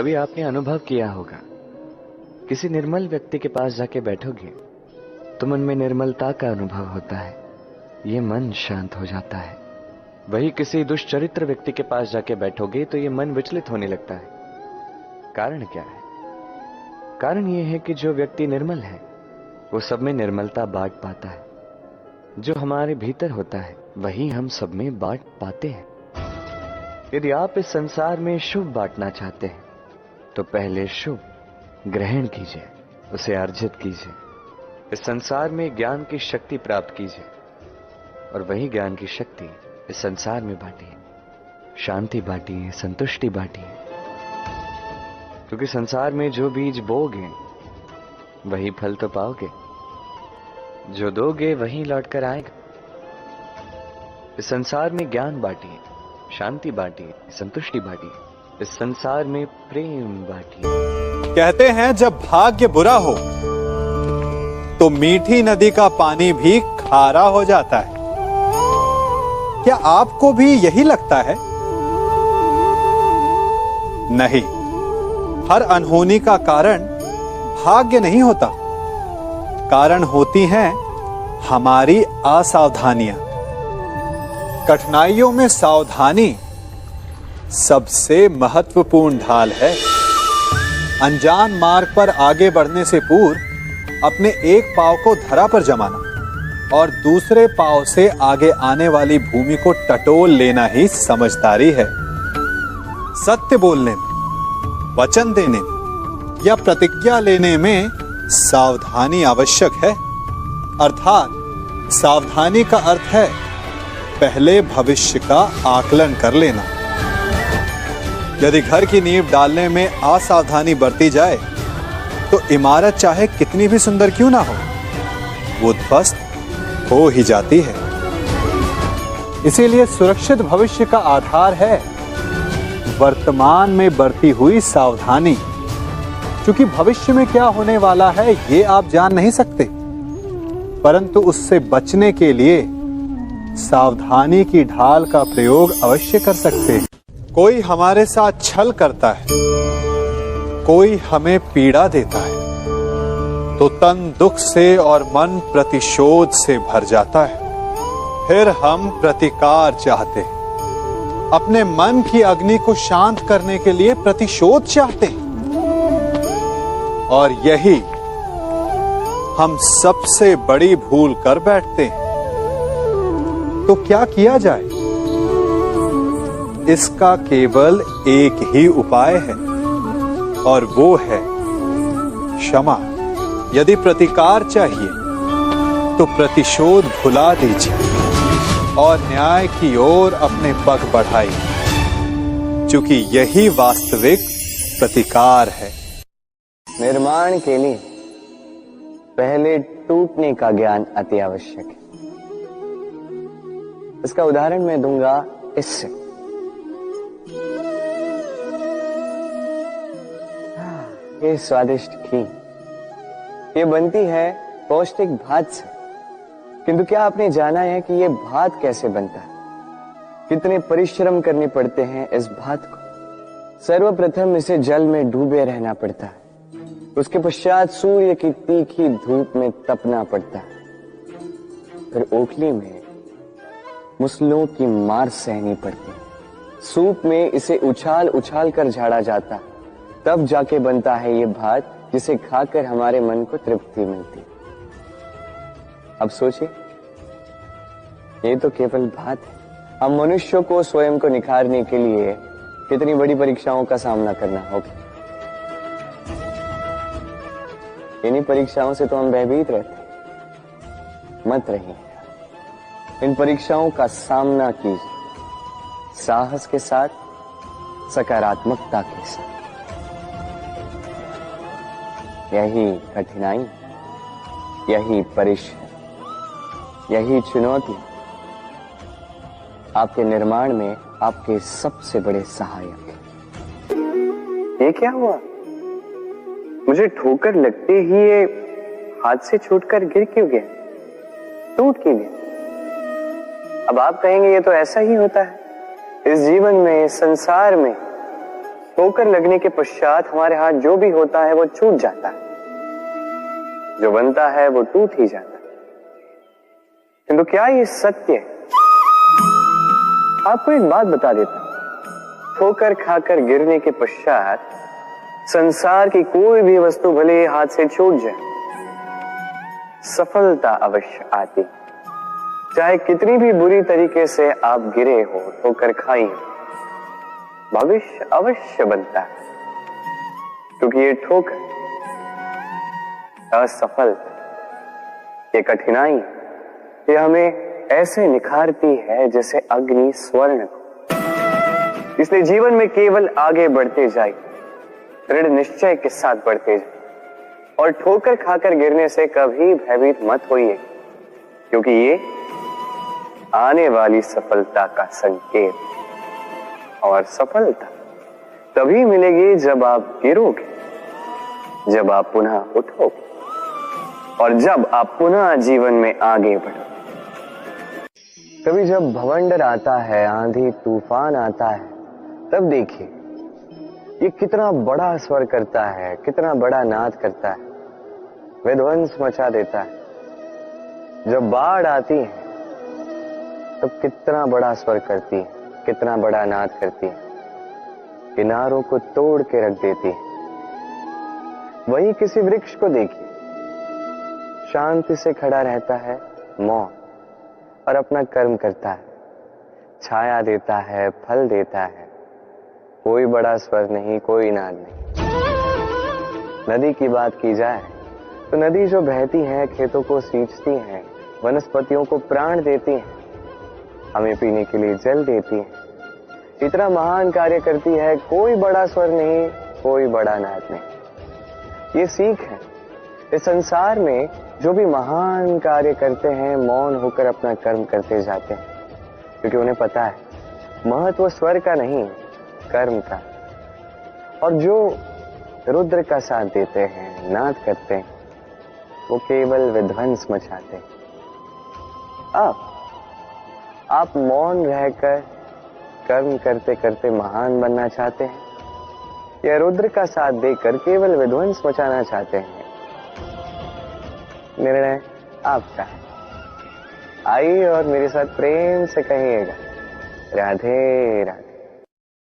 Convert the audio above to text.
कभी आपने अनुभव किया होगा, किसी निर्मल व्यक्ति के पास जाके बैठोगे तो मन में निर्मलता का अनुभव होता है, ये मन शांत हो जाता है। वही किसी दुष्चरित्र व्यक्ति के पास जाके बैठोगे तो ये मन विचलित होने लगता है। कारण क्या है? कारण ये है कि जो व्यक्ति निर्मल है वो सब में निर्मलता बांट पाता है। जो हमारे भीतर होता है वही हम सब में बांट पाते हैं। यदि आप इस संसार में शुभ बांटना चाहते हैं तो पहले शुभ ग्रहण कीजिए, उसे अर्जित कीजिए। इस संसार में ज्ञान की शक्ति प्राप्त कीजिए और वही ज्ञान की शक्ति इस संसार में बांटिए। शांति बांटिए, संतुष्टि बांटिए, क्योंकि संसार में जो बीज बोगे वही फल तो पाओगे, जो दोगे वही लौट कर आएगा। इस संसार में ज्ञान बांटिए, शांति बांटिए, संतुष्टि बांटिए, इस संसार में प्रेम बांटिए। कहते हैं जब भाग्य बुरा हो तो मीठी नदी का पानी भी खारा हो जाता है। क्या आपको भी यही लगता है? नहीं, हर अनहोनी का कारण भाग्य नहीं होता। कारण होती हैं हमारी असावधानियां। कठिनाइयों में सावधानी सबसे महत्वपूर्ण ढाल है। अनजान मार्ग पर आगे बढ़ने से पूर्व अपने एक पांव को धरा पर जमाना और दूसरे पांव से आगे आने वाली भूमि को टटोल लेना ही समझदारी है। सत्य बोलने में, वचन देने में या प्रतिज्ञा लेने में सावधानी आवश्यक है। अर्थात सावधानी का अर्थ है पहले भविष्य का आकलन कर लेना। यदि घर की नींव डालने में असावधानी बरती जाए तो इमारत चाहे कितनी भी सुंदर क्यों ना हो, वो ध्वस्त हो ही जाती है। इसीलिए सुरक्षित भविष्य का आधार है वर्तमान में बरती हुई सावधानी। क्योंकि भविष्य में क्या होने वाला है ये आप जान नहीं सकते, परंतु उससे बचने के लिए सावधानी की ढाल का प्रयोग अवश्य कर सकते हैं। कोई हमारे साथ छल करता है, कोई हमें पीड़ा देता है, तो तन दुख से और मन प्रतिशोध से भर जाता है। फिर हम प्रतिकार चाहते हैं, अपने मन की अग्नि को शांत करने के लिए प्रतिशोध चाहते हैं। और यही हम सबसे बड़ी भूल कर बैठते हैं। तो क्या किया जाए? इसका केवल एक ही उपाय है और वो है क्षमा। यदि प्रतिकार चाहिए तो प्रतिशोध भुला दीजिए और न्याय की ओर अपने पग बढ़ाइए, क्योंकि यही वास्तविक प्रतिकार है। निर्माण के लिए पहले टूटने का ज्ञान अति आवश्यक है। इसका उदाहरण मैं दूंगा इससे। ये स्वादिष्ट खीर ये बनती है पौष्टिक भात से, किंतु क्या आपने जाना है कि ये भात कैसे बनता है? कितने परिश्रम करने पड़ते हैं इस भात को। सर्वप्रथम इसे जल में डूबे रहना पड़ता है, उसके पश्चात सूर्य की तीखी धूप में तपना पड़ता है, फिर ओखली में मुसलों की मार सहनी पड़ती है, सूप में इसे उछाल उछाल कर झाड़ा जाता है, तब जाके बनता है ये भात जिसे खाकर हमारे मन को तृप्ति मिलती है। अब सोचिए, ये तो केवल भात है। हम मनुष्यों को स्वयं को निखारने के लिए कितनी बड़ी परीक्षाओं का सामना करना होगा। इन्हीं परीक्षाओं से तो हम भयभीत रहते हैं। मत रहिए, इन परीक्षाओं का सामना कीजिए साहस के साथ, सकारात्मकता के साथ। यही कठिनाई, यही परिश्रम, यही चुनौती आपके निर्माण में आपके सबसे बड़े सहायक हैं। ये क्या हुआ? मुझे ठोकर लगते ही ये हाथ से छूटकर गिर क्यों गया, टूट क्यों गया? अब आप कहेंगे ये तो ऐसा ही होता है इस जीवन में, इस संसार में। ठोकर लगने के पश्चात हमारे हाथ जो भी होता है वो छूट जाता है, जो बनता है वो टूट ही जाता है। किंतु क्या ये सत्य है? आपको एक बात बता देता हूं, ठोकर खाकर गिरने के पश्चात संसार की कोई भी वस्तु भले हाथ से छूट जाए, सफलता अवश्य आती। चाहे कितनी भी बुरी तरीके से आप गिरे हो, ठोकर खाई हो, भविष्य अवश्य बनता है, क्योंकि ये ठोकर, असफलता, ये कठिनाई, ये हमें ऐसे निखारती है जैसे अग्नि स्वर्ण को। इसलिए जीवन में केवल आगे बढ़ते जाइए, दृढ़ निश्चय के साथ बढ़ते जाइए, और ठोकर खाकर गिरने से कभी भयभीत मत होइए, क्योंकि ये आने वाली सफलता का संकेत। और सफलता तभी मिलेगी जब आप गिरोगे, जब आप पुनः उठोगे, और जब आप पुनः जीवन में आगे बढ़ोगे। कभी जब भवंडर आता है, आंधी तूफान आता है, तब देखिए ये कितना बड़ा स्वर करता है, कितना बड़ा नाद करता है, विध्वंस मचा देता है। जब बाढ़ आती है तब कितना बड़ा स्वर करती है, कितना बड़ा नाद करती है, किनारों को तोड़ के रख देती है। वहीं किसी वृक्ष को देखिए, शांति से खड़ा रहता है, मौन, और अपना कर्म करता है, छाया देता है, फल देता है, कोई बड़ा स्वर नहीं, कोई नाद नहीं। नदी की बात की जाए तो नदी जो बहती है, खेतों को सींचती है, वनस्पतियों को प्राण देती है, हमें पीने के लिए जल देती है, इतना महान कार्य करती है, कोई बड़ा स्वर नहीं, कोई बड़ा नाद नहीं। ये सीख है, इस संसार में जो भी महान कार्य करते हैं, मौन होकर अपना कर्म करते जाते हैं, क्योंकि उन्हें पता है महत्व स्वर का नहीं, कर्म का। और जो रुद्र का साथ देते हैं, नाद करते हैं, वो केवल विध्वंस मचाते हैं। आप मौन रहकर कर्म करते करते महान बनना चाहते हैं, या रुद्र का साथ देकर केवल विध्वंस मचाना चाहते हैं? निर्णय आपका है। आइए और मेरे साथ प्रेम से कहिएगा, राधे राधे।